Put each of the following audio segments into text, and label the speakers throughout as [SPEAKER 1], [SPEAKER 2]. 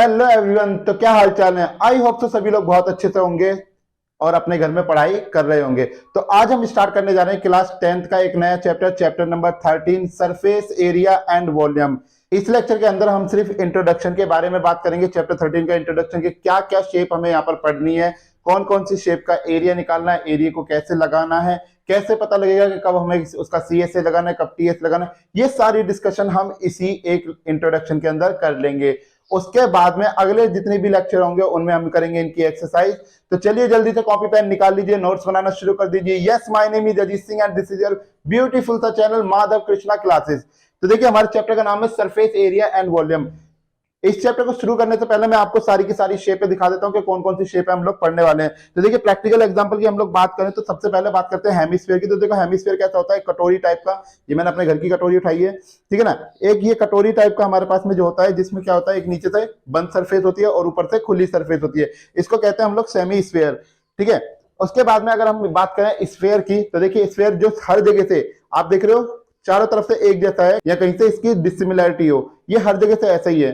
[SPEAKER 1] Hello everyone. तो क्या हाल चाल है? आई होप तो सभी लोग बहुत अच्छे से होंगे और अपने घर में पढ़ाई कर रहे होंगे। तो आज हम स्टार्ट करने जा रहे हैं क्लास 10th का एक नया chapter, chapter number 13, surface area and volume. इस लेक्चर के अंदर हम सिर्फ इंट्रोडक्शन के बारे में बात करेंगे। चैप्टर 13 का इंट्रोडक्शन के क्या क्या शेप हमें यहाँ पर पढ़नी है, कौन कौन सी शेप का एरिया निकालना है, एरिया को कैसे लगाना है, कैसे पता लगेगा कि कब हमें उसका सीएसए लगाना है, कब टीएस लगाना है, ये सारी डिस्कशन हम इसी एक इंट्रोडक्शन के अंदर कर लेंगे। उसके बाद में अगले जितने भी लेक्चर होंगे उनमें हम करेंगे इनकी एक्सरसाइज। तो चलिए जल्दी से कॉपी पेन निकाल लीजिए, नोट्स बनाना शुरू कर दीजिए। Yes, my name is Ajit Singh and this is your beautiful सा चैनल माधव कृष्णा क्लासेस। तो देखिए हमारे चैप्टर का नाम है सरफेस एरिया एंड वॉल्यूम। इस चैप्टर को शुरू करने से पहले मैं आपको सारी की सारी शेपें दिखा देता हूं कि कौन कौन सी शेप हम लोग पढ़ने वाले हैं। तो देखिए प्रैक्टिकल एग्जांपल की हम लोग बात करें तो सबसे पहले बात करते हैं हेमिस्फीयर की। तो देखो हेमिस्फीयर कैसा होता है, कटोरी टाइप का। ये मैंने अपने घर की कटोरी उठाई है, ठीक है ना। एक ये कटोरी टाइप का हमारे पास में जो होता है, जिसमें क्या होता है, एक नीचे से बंद सरफेस होती है और ऊपर से खुली सरफेस होती है। इसको कहते हैं हम लोग सेमी स्फीयर, ठीक है। उसके बाद में अगर हम बात करें स्फीयर की, तो देखिए स्फीयर जो हर जगह से आप देख रहे हो चारों तरफ से एक जैसा है या कहीं से इसकी डिसिमिलरिटी हो, ये हर जगह से ऐसा ही है।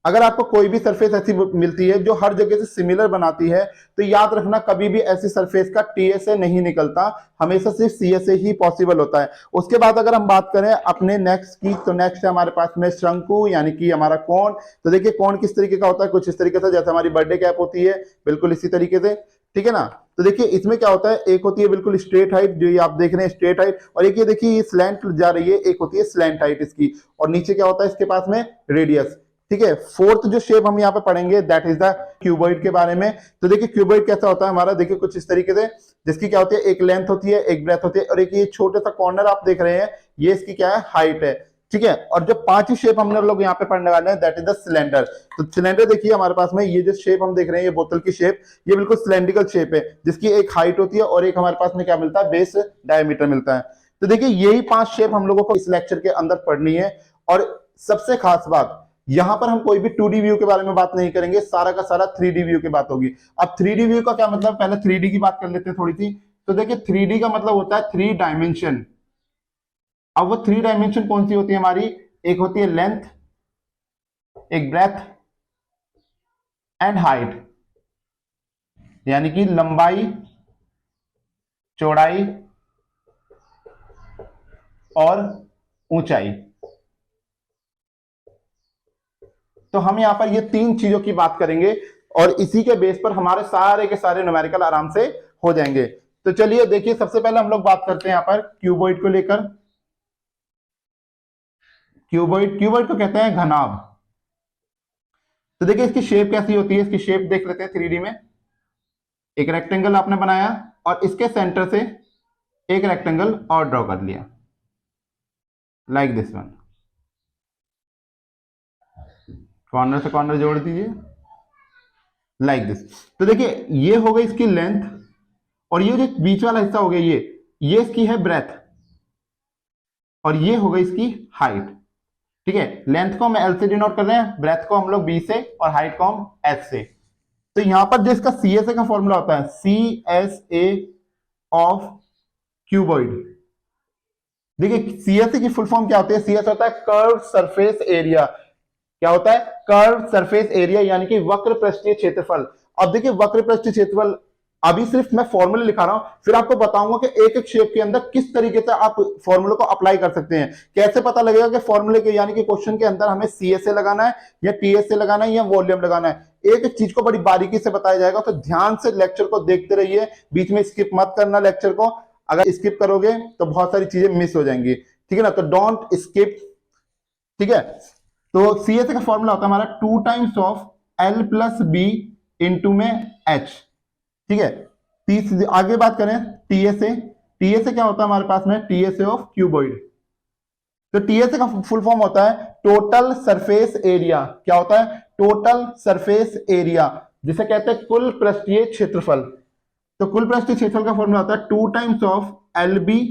[SPEAKER 1] अगर आपको कोई भी सरफेस ऐसी मिलती है जो हर जगह से सिमिलर बनाती है, तो याद रखना कभी भी ऐसी सरफेस का टीएसए नहीं निकलता, हमेशा सिर्फ सीएसए ही पॉसिबल होता है। उसके बाद अगर हम बात करें अपने नेक्स्ट की, तो नेक्स्ट है हमारे पास में शंकु यानी कि हमारा कोण। तो देखिए कोण किस तरीके का होता है, कुछ इस तरीके से, जैसे हमारी बर्थडे कैप होती है, बिल्कुल इसी तरीके से, ठीक है ना। तो देखिए इसमें क्या होता है, एक होती है बिल्कुल स्ट्रेट हाइट, जो ये आप देख रहे हैं स्ट्रेट हाइट, और एक ये देखिए ये स्लैंट जा रही है, एक होती है स्लैंट हाइट इसकी, और नीचे क्या होता है इसके पास में रेडियस, ठीक है। फोर्थ जो शेप हम यहाँ पे पढ़ेंगे दैट इज द क्यूबॉइड के बारे में। तो देखिए क्यूबॉइड कैसा होता है हमारा, देखिए कुछ इस तरीके से, जिसकी क्या होती है, एक लेंथ होती है, एक ब्रेथ होती है, और एक ये छोटा सा कॉर्नर आप देख रहे हैं, ये इसकी क्या है, हाइट है, ठीक है। और जो पांचवी शेप हमने लोग यहाँ पे पढ़ने वाले हैं दैट इज द सिलेंडर। तो सिलेंडर देखिए हमारे पास में ये जो शेप हम देख रहे हैं, ये बोतल की शेप, ये बिल्कुल सिलेंड्रिकल शेप है, जिसकी एक हाइट होती है और एक हमारे पास में क्या मिलता है, बेस डायमीटर मिलता है। तो देखिए यही 5 शेप हम लोगों को इस लेक्चर के अंदर पढ़नी है। और सबसे खास बात, यहां पर हम कोई भी 2D व्यू के बारे में बात नहीं करेंगे, सारा का सारा 3D व्यू की बात होगी। अब 3D व्यू का क्या मतलब, पहले 3D की बात कर लेते हैं थोड़ी सी। तो देखिए 3D का मतलब होता है 3 डायमेंशन। अब वो 3 डायमेंशन कौन सी होती है हमारी, एक होती है लेंथ, एक ब्रेथ एंड हाइट, यानी कि लंबाई, चौड़ाई और ऊंचाई। तो हम यहां पर ये 3 चीजों की बात करेंगे और इसी के बेस पर हमारे सारे के सारे न्यूमेरिकल आराम से हो जाएंगे। तो चलिए देखिए सबसे पहले हम लोग बात करते हैं यहां पर क्यूबॉइड को लेकर। क्यूबॉइड को कहते हैं घनाभ। तो देखिए इसकी शेप कैसी होती है, इसकी शेप देख लेते हैं 3D में। एक रेक्टेंगल आपने बनाया और इसके सेंटर से एक रेक्टेंगल और ड्रॉ कर लिया, लाइक दिस वन। कॉर्नर से कॉर्नर जोड़ दीजिए, लाइक दिस। तो देखिए ये हो गई इसकी लेंथ, और ये जो बीच वाला हिस्सा हो गया ये इसकी है ब्रेथ, और ये हो गई इसकी हाइट, ठीक है। लेंथ को हम एल से डिनोट कर रहे हैं, ब्रेथ को हम लोग बी से, और हाइट को हम एच से। तो यहां पर जो इसका सीएसए का फॉर्मूला होता है, सीएसए ऑफ क्यूबॉइड। देखिए सीएसए की फुल फॉर्म क्या होती है, सीएस होता है कर्व सरफेस एरिया। क्या होता है, कर्व सरफेस एरिया, यानी कि वक्र पृष्ठीय क्षेत्रफल। अब देखिए वक्र पृष्ठीय क्षेत्रफल, अभी सिर्फ मैं फॉर्मूले लिखा रहा हूं, फिर आपको बताऊंगा कि एक एक शेप के अंदर किस तरीके से आप फॉर्मूले को अप्लाई कर सकते हैं। कैसे पता लगेगा कि फॉर्मूले के यानी कि क्वेश्चन के अंदर हमें सीएसए लगाना है या टीएसए लगाना है या वॉल्यूम लगाना है, एक एक चीज को बड़ी बारीकी से बताया जाएगा। तो ध्यान से लेक्चर को देखते रहिए, बीच में स्किप मत करना लेक्चर को। अगर स्किप करोगे तो बहुत सारी चीजें मिस हो जाएंगी, ठीक है ना। तो डोंट स्किप, ठीक है। तो सीएसए का फॉर्मूला होता है हमारा 2 times of L plus B into में एच, ठीक है। आगे बात करें टीएसए। टीएसए क्या होता है हमारे पास में, टीएसए ऑफ क्यूबॉइड। तो टीएसए का फुल फॉर्म होता है टोटल सरफेस एरिया। क्या होता है, टोटल सरफेस एरिया, जिसे कहते हैं कुल पृष्ठीय क्षेत्रफल। तो कुल पृष्ठीय क्षेत्रफल का फॉर्मूला होता है 2 times of L B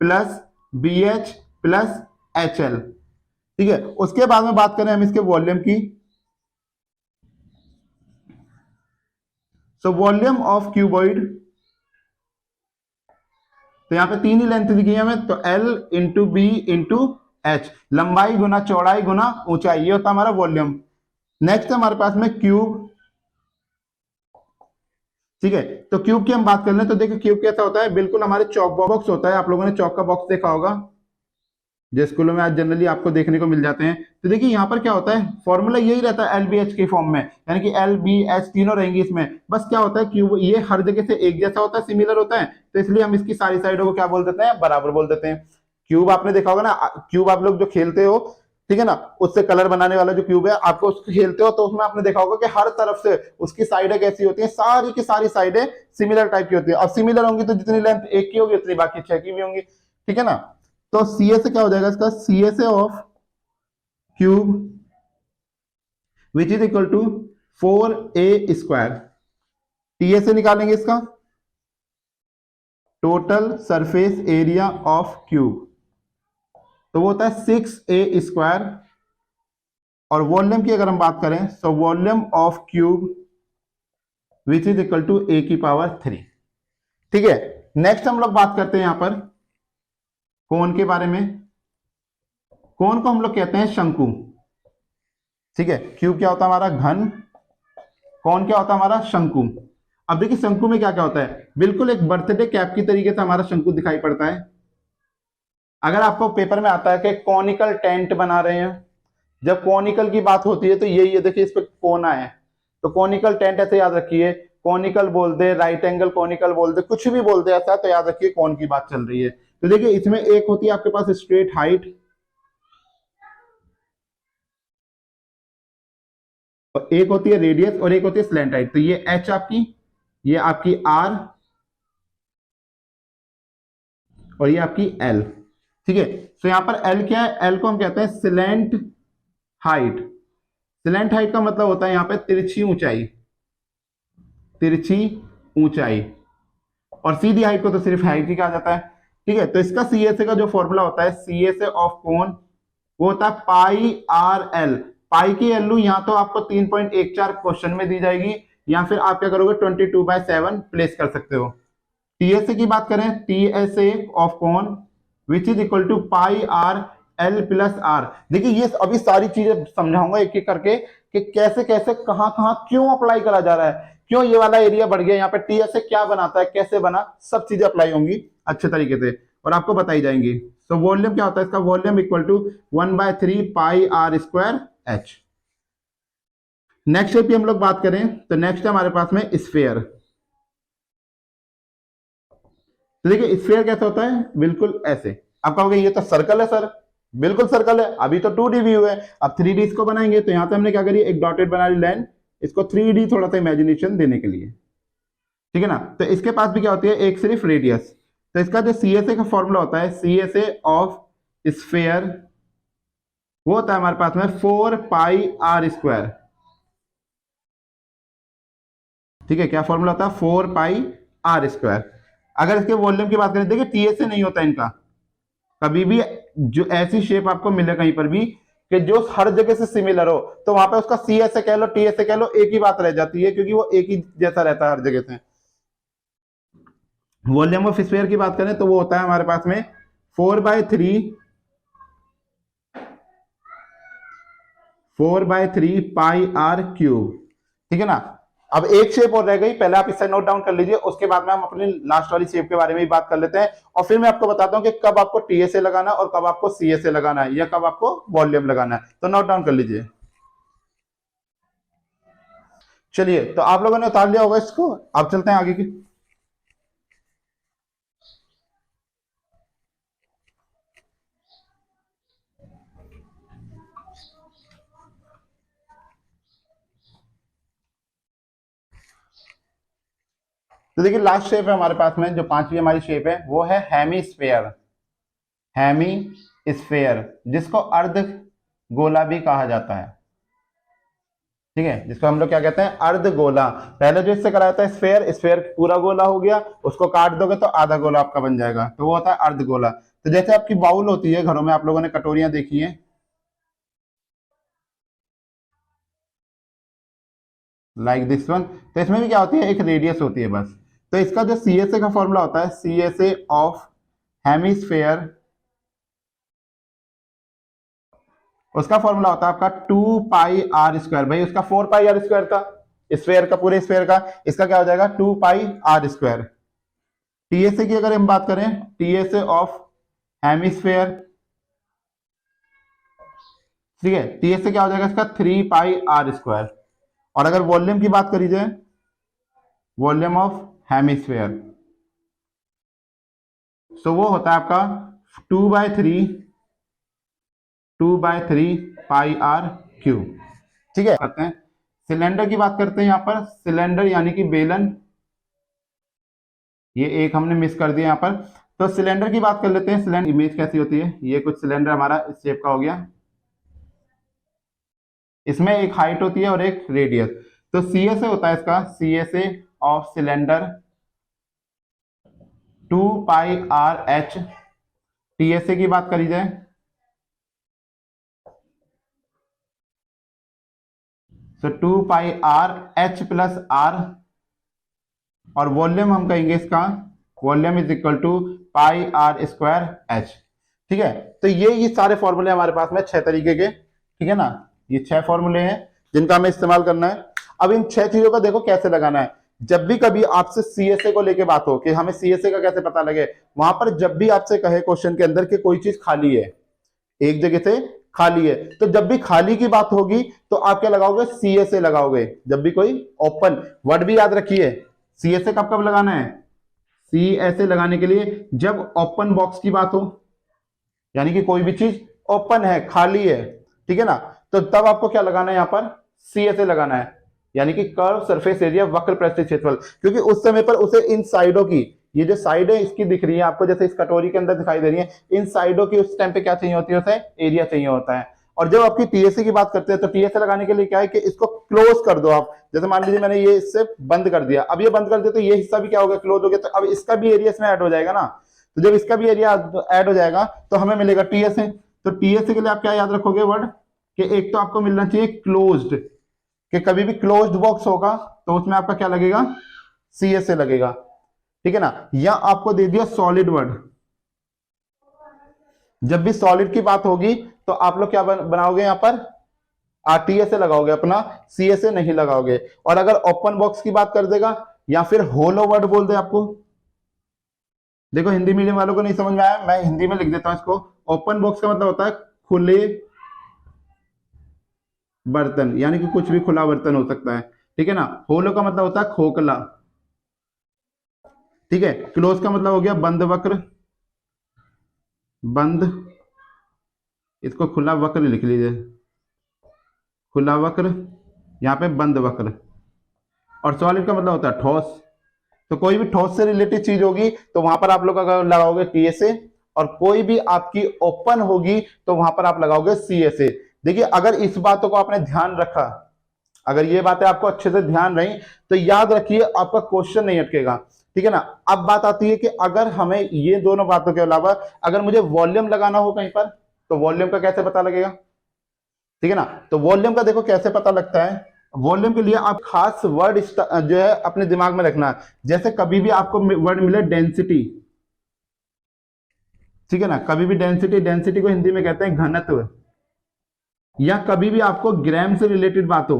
[SPEAKER 1] plus B H plus H L, ठीक है। उसके बाद में बात करें हम इसके वॉल्यूम की। सो वॉल्यूम ऑफ क्यूबॉइड, तो यहां पे 3 ही लेंथ दिखी है हमें, तो L into B into H, लंबाई गुना चौड़ाई गुना ऊंचाई, ये होता है हमारा वॉल्यूम। नेक्स्ट है हमारे पास में क्यूब। ठीक है, तो क्यूब की हम बात कर लें तो देखिए क्यूब कैसा होता है, बिल्कुल हमारे चौक बॉक्स होता है। आप लोगों ने चौक का बॉक्स देखा होगा, जो स्कूलों में आज जनरली आपको देखने को मिल जाते हैं। तो देखिए यहाँ पर क्या होता है, फॉर्मूला यही रहता है एल बी एच के फॉर्म में, यानी कि एल बी एच तीनों रहेंगी इसमें। बस क्या होता है, क्यूब ये हर जगह से एक जैसा होता है, सिमिलर होता है, तो इसलिए हम इसकी सारी साइडों को क्या बोल देते हैं, बराबर बोल देते हैं। क्यूब आपने देखा होगा ना, क्यूब आप लोग जो खेलते हो, ठीक है ना, उससे कलर बनाने वाला जो क्यूब है, आपको उसको खेलते हो तो उसमें आपने देखा होगा कि हर तरफ से उसकी साइडें कैसी होती है, सारी की सारी साइडें सिमिलर टाइप की होती है। और सिमिलर होंगी तो जितनी लेंथ एक की होगी उतनी बाकी 6 की भी होंगी, ठीक है ना। तो सी ए से क्या हो जाएगा इसका, सी ए से of cube which is equal to 4a²। T A से निकालेंगे इसका total surface area of cube, तो वो होता है 6a²। और वॉल्यूम की अगर हम बात करें तो volume of cube which is equal to a⁻3। ठीक है, नेक्स्ट हम लोग बात करते हैं यहां पर कोण के बारे में। कोण को हम लोग कहते हैं शंकु। ठीक है, क्यूब क्या होता है हमारा घन, कोण क्या होता है हमारा शंकु। अब देखिए शंकु में क्या क्या होता है, बिल्कुल एक बर्थडे कैप की तरीके से हमारा शंकु दिखाई पड़ता है। अगर आपको पेपर में आता है कि कॉनिकल टेंट बना रहे हैं, जब कॉनिकल की बात होती है तो यही है, देखिए इस पे कोना है, तो कॉनिकल टेंट ऐसे याद रखिए। कॉनिकल बोल दे, राइट एंगल कॉनिकल बोल दे, कुछ भी बोल दे ऐसा, तो याद रखिए कौन की बात चल रही है। तो देखिए इसमें एक होती है आपके पास स्ट्रेट हाइट, और एक होती है रेडियस, और एक होती है स्लैंट हाइट। तो ये एच आपकी, ये आपकी आर, और ये आपकी एल। ठीक है, तो यहां पर एल क्या है, एल को हम कहते हैं स्लैंट हाइट। स्लैंट हाइट का मतलब होता है यहां पे तिरछी ऊंचाई, तिरछी ऊंचाई। और सीधी हाइट को तो सिर्फ हाइट ही कहा जाता है। ठीक है, तो इसका सीएसए का जो फॉर्मूला होता है, सीएसए ऑफ कोण, वो होता है पाई आर एल। पाई की वैल्यू यहाँ तो आपको 3.14 क्वेश्चन में दी जाएगी, या फिर आप क्या करोगे 22/7 प्लेस कर सकते हो। टीएसए की बात करें, TSA of cone which is equal to pi R L plus R. देखिए ये अभी सारी चीजें समझाऊंगा एक एक करके कि कैसे कैसे कहां कहां क्यों अप्लाई करा जा रहा है, क्यों ये वाला एरिया बढ़ गया, यहाँ पे टीएसए क्या बनाता है, कैसे बना, सब चीजें अप्लाई होंगी अच्छे तरीके से और आपको बताई जाएंगी। तो वॉल्यूम क्या होता है इसका, volume equal to 1/3 pi R square H. Next पे हम लोग बात करें तो नेक्स्ट है हमारे पास में स्फेयर। तो देखिए स्फीयर कैसा होता है, बिल्कुल ऐसे। आप कहोगे ये तो सर्कल है सर, बिल्कुल सर्कल है, अभी तो 2D व्यू है, अब 3D इसको बनाएंगे। तो यहां पे हमने क्या करी, एक डॉटेड बना ली लाइन, इसको 3D थोड़ा सा इमेजिनेशन देने के लिए, ठीक है ना। तो इसके पास भी क्या होती है, एक सिर्फ रेडियस। तो इसका जो सीएसए का फॉर्मूला होता है, सीएसए ऑफ स्फीयर, वो होता है हमारे पास में 4πr²। ठीक है, क्या फॉर्मूला होता है, 4πr²। अगर इसके वॉल्यूम की बात करें, देखिए टीएसए नहीं होता इनका कभी भी, जो ऐसी शेप आपको मिले कहीं पर भी कि जो हर जगह से सिमिलर हो, तो वहां पे उसका सीएसए कह लो, टीएसए कह लो, एक ही बात रह जाती है, क्योंकि वो एक ही जैसा रहता है हर जगह से। वॉल्यूम ऑफ स्फीयर की बात करें तो वो होता है हमारे पास में 4/3 पाई आर क्यूब। ठीक है ना। अब एक शेप और रह गई, पहले आप इससे नोट डाउन कर लीजिए, उसके बाद में हम अपनी लास्ट वाली शेप के बारे में भी बात कर लेते हैं, और फिर मैं आपको बताता हूं कि कब आपको टीएसए लगाना और कब आपको सीएसए लगाना है, या कब आपको वॉल्यूम लगाना है। तो नोट डाउन कर लीजिए। चलिए, तो आप लोगों ने उतार लिया होगा इसको, अब चलते हैं आगे की। तो देखिए लास्ट शेप है हमारे पास में, जो पांचवी हमारी शेप है वो है हेमीस्फेयर। हेमीस्फेयर जिसको अर्ध गोला भी कहा जाता है। ठीक है, जिसको हम लोग क्या कहते हैं, अर्ध गोला। पहले जो इससे कराया था स्फेयर, स्फेयर पूरा गोला हो गया, उसको काट दोगे तो आधा गोला आपका बन जाएगा, तो वो होता है अर्ध गोला। तो जैसे आपकी बाउल होती है घरों में, आप लोगों ने कटोरियां देखी है, लाइक दिस वन। तो इसमें भी क्या होती है, एक रेडियस होती है बस। तो इसका जो सीएसए का फॉर्मूला होता है, सीएसए ऑफ हेमिस्फेयर उसका फॉर्मूला होता है आपका 2πr²। भाई उसका 4πr² था स्फेयर का, पूरे स्फेयर का, इसका क्या हो जाएगा 2πr²। टीएसए की अगर हम बात करें, टीएसए ऑफ हेमिस्फेयर, ठीक है, टीएसए क्या हो जाएगा इसका 3πr²। और अगर वॉल्यूम की बात करी जाए, वॉल्यूम ऑफ हेमिस्फेयर, तो वो होता है आपका 2/3πr³। ठीक है, करते हैं सिलेंडर की बात करते हैं। यहां पर सिलेंडर यानी कि बेलन, ये एक हमने मिस कर दिया यहां पर। तो सिलेंडर की बात कर लेते हैं। सिलेंडर इमेज कैसी होती है, ये कुछ सिलेंडर हमारा इस शेप का हो गया, इसमें एक हाइट होती है और एक रेडियस। तो सीएसए होता है इसका, CSA of cylinder 2πrh। TSA की बात करी जाए तो 2πrh+r, और वॉल्यूम हम कहेंगे इसका, volume is equal to πr²h। ठीक है, तो ये सारे फॉर्मूले हमारे पास में 6 तरीके के, ठीक है ना, ये 6 फॉर्मूले हैं जिनका हमें इस्तेमाल करना है। अब इन 6 चीजों का देखो कैसे लगाना है। जब भी कभी आपसे सीएसए को लेके बात हो कि हमें सीएसए का कैसे पता लगे, वहां पर जब भी आपसे कहे क्वेश्चन के अंदर कि कोई चीज खाली है, एक जगह से खाली है, तो जब भी खाली की बात होगी तो आप क्या लगाओगे, सीएसए लगाओगे। जब भी कोई ओपन वर्ड भी याद रखिए, सीएसए कब कब लगाना है, सीएसए लगाने के लिए जब ओपन बॉक्स की बात हो, यानी कि कोई भी चीज ओपन है, खाली है, ठीक है ना, तो तब आपको क्या लगाना है, यहां पर सीएसए लगाना है, यानी कि कर्व सरफेस एरिया, वक्र पृष्ठीय क्षेत्रफल। क्योंकि उस समय पर उसे इन साइडों की, ये जो साइड है इसकी दिख रही है आपको, जैसे इस कटोरी के अंदर दिखाई दे रही है, इन साइडों की उस टाइम पे क्या चाहिए होती है, उसे एरिया चाहिए होता है। और जब आपकी टीएसए की बात करते हैं तो टीएसए लगाने के लिए क्या है कि इसको क्लोज कर दो आप। जैसे मान लीजिए मैंने ये इससे बंद कर दिया, अब ये बंद कर दिया तो ये हिस्सा भी क्या हो गया, क्लोज हो गया, तो अब इसका भी एरिया इसमें ऐड हो जाएगा ना। तो जब इसका भी एरिया ऐड हो जाएगा तो हमें मिलेगा टीएसए। तो टीएसए के लिए आप क्या याद रखोगे वर्ड, कि एक तो आपको मिलना चाहिए क्लोज्ड, कि कभी भी क्लोज्ड बॉक्स होगा तो उसमें आपका क्या लगेगा, सीएसए लगेगा, ठीक है ना। या आपको दे दिया सॉलिड वर्ड, जब भी सॉलिड की बात होगी तो आप लोग क्या बनाओगे, यहां पर टीएसए लगाओगे अपना, सीएसए नहीं लगाओगे। और अगर ओपन बॉक्स की बात कर देगा या फिर होलो वर्ड बोल दे आपको, देखो हिंदी मीडियम वालों को नहीं समझ में आया, मैं हिंदी में लिख देता हूं इसको। ओपन बॉक्स का मतलब होता है खुले बर्तन, यानी कि कुछ भी खुला बर्तन हो सकता है, ठीक है ना। होलो का मतलब होता है खोखला, ठीक है। क्लोज का मतलब हो गया बंद वक्र, बंद, इसको खुला वक्र लिख लीजिए, खुला वक्र, यहां पे बंद वक्र। और सॉलिड का मतलब होता है ठोस, तो कोई भी ठोस से रिलेटेड चीज होगी तो वहां पर आप लोग अगर लगाओगे टीएसए, और कोई भी आपकी ओपन होगी तो वहां पर आप लगाओगे सीएसए। देखिए अगर इस बातों को आपने ध्यान रखा, अगर ये बातें आपको अच्छे से ध्यान रही तो याद रखिए आपका क्वेश्चन नहीं अटकेगा, ठीक है ना। अब बात आती है कि अगर हमें ये दोनों बातों के अलावा अगर मुझे वॉल्यूम लगाना हो कहीं पर, तो वॉल्यूम का कैसे पता लगेगा, ठीक है ना। तो वॉल्यूम का देखो कैसे पता लगता है। वॉल्यूम के लिए आप खास वर्ड जो है अपने दिमाग में रखना, जैसे कभी भी आपको वर्ड मिले डेंसिटी, ठीक है ना, कभी भी डेंसिटी, डेंसिटी को हिंदी में कहते हैं घनत्व, या कभी भी आपको ग्राम से रिलेटेड बात हो,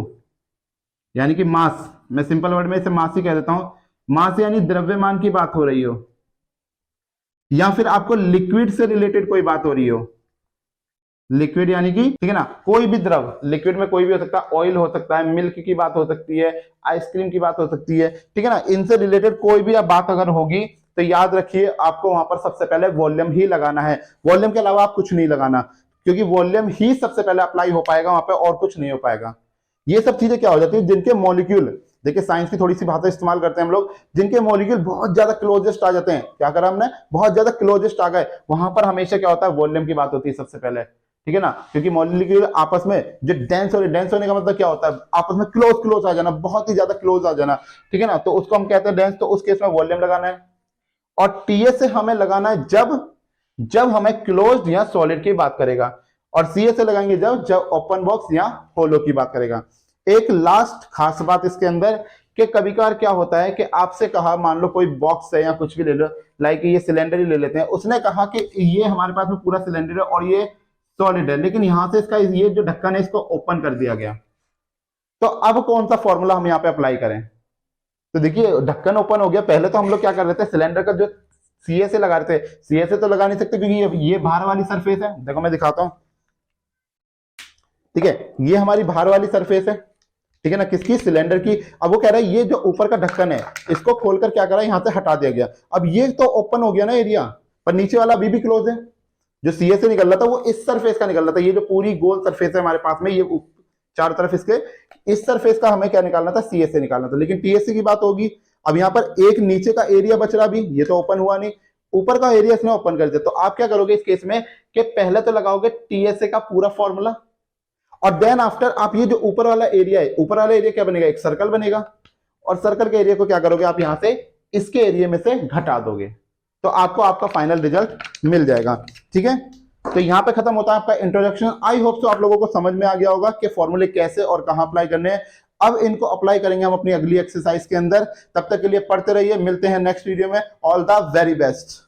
[SPEAKER 1] यानी कि मास, मैं सिंपल वर्ड में इसे मास ही कह देता हूं, मास यानी द्रव्यमान की बात हो रही हो, या फिर आपको लिक्विड से रिलेटेड कोई बात हो रही हो, लिक्विड यानी कि, ठीक है ना, कोई भी द्रव, लिक्विड में कोई भी हो सकता है, ऑयल हो सकता है, मिल्क की बात हो सकती है, आइसक्रीम की बात हो सकती है, ठीक है ना, इनसे रिलेटेड कोई भी बात अगर होगी तो याद रखिए आपको वहां पर सबसे पहले वॉल्यूम ही लगाना है। वॉल्यूम के अलावा आप कुछ नहीं लगाना, क्योंकि वॉल्यूम ही सबसे पहले अप्लाई हो पाएगा वहां पर, और कुछ नहीं हो पाएगा। ये सब चीजें क्या हो जाती है, जिनके मॉलिक्यूल, देखिए साइंस की थोड़ी सी भाषा इस्तेमाल करते हैं हम लोग, जिनके मॉलिक्यूल बहुत ज्यादा क्लोजेस्ट आ जाते हैं, क्या करा हमने, बहुत ज्यादा क्लोजेस्ट आ गए, वहां पर हमेशा क्या होता है, वॉल्यूम की बात होती है सबसे पहले, ठीक है ना। क्योंकि मॉलिक्यूल आपस में जो डेंस होने का मतलब क्या होता है, आपस में क्लोज आ जाना, बहुत ही ज्यादा क्लोज आ जाना, ठीक है ना, तो उसको हम कहते हैं डेंस। तो उस केस में वॉल्यूम लगाना है। और टीएस से हमें लगाना है जब हमें क्लोज्ड या सॉलिड की बात करेगा, और सीएस से लगाएंगे जब ओपन बॉक्स या होलो की बात करेगा। एक लास्ट खास बात इसके अंदर, कि कभी कभार क्या होता है कि आपसे कहा, मान लो कोई बॉक्स है या कुछ भी ले लो, लाइक ये सिलेंडर ही ले लेते हैं, उसने कहा कि ये हमारे पास में पूरा सिलेंडर है और ये सॉलिड है, लेकिन यहां से इसका ये जो ढक्कन है इसको ओपन कर दिया गया। तो अब कौन सा फॉर्मूला हम यहाँ पे अप्लाई करें? तो देखिए ढक्कन ओपन हो गया, पहले तो हम लोग क्या कर रहे थे, सिलेंडर का जो सीएसए लगा रहे थे, सीएसए तो लगा नहीं सकते क्योंकि ये बाहर वाली सरफेस है। देखो मैं दिखाता हूं, ठीक है, ये हमारी बाहर वाली सरफेस है, ठीक है ना, किसकी, सिलेंडर की। अब वो कह रहा है ये जो ऊपर का ढक्कन है इसको खोलकर क्या करा, यहां से हटा दिया गया। अब ये तो ओपन हो गया ना एरिया, पर नीचे वाला अभी भी क्लोज है। जो सीए से निकल रहा था वो इस सरफेस का निकल रहा था, ये जो पूरी गोल सरफेस है हमारे पास में, ये चारों तरफ इसके, इस सरफेस का हमें क्या निकालना था, सीए से निकालना था। लेकिन टीएससी की बात होगी। अब यहाँ पर एक नीचे का एरिया बच रहा, भी ये तो ओपन हुआ नहीं, ऊपर का एरिया इसने ओपन कर दिया। तो आप क्या करोगे इस केस में कि पहले तो लगाओगे टीएसए का पूरा फॉर्मूला, और देन आफ्टर आप ये जो ऊपर वाला एरिया है, ऊपर वाला एरिया क्या बनेगा, एक सर्कल बनेगा, और सर्कल के एरिया को क्या करोगे आप यहां से इसके एरिया में से घटा दोगे, तो आपको आपका फाइनल रिजल्ट मिल जाएगा। ठीक है, तो यहां पे खत्म होता है आपका इंट्रोडक्शन। आई होप सो आप लोगों को समझ में आ गया होगा कि फॉर्मूले कैसे और कहां अप्लाई करने हैं। अब इनको अप्लाई करेंगे हम अपनी अगली एक्सरसाइज के अंदर। तब तक के लिए पढ़ते रहिए, मिलते हैं नेक्स्ट वीडियो में। All the very best.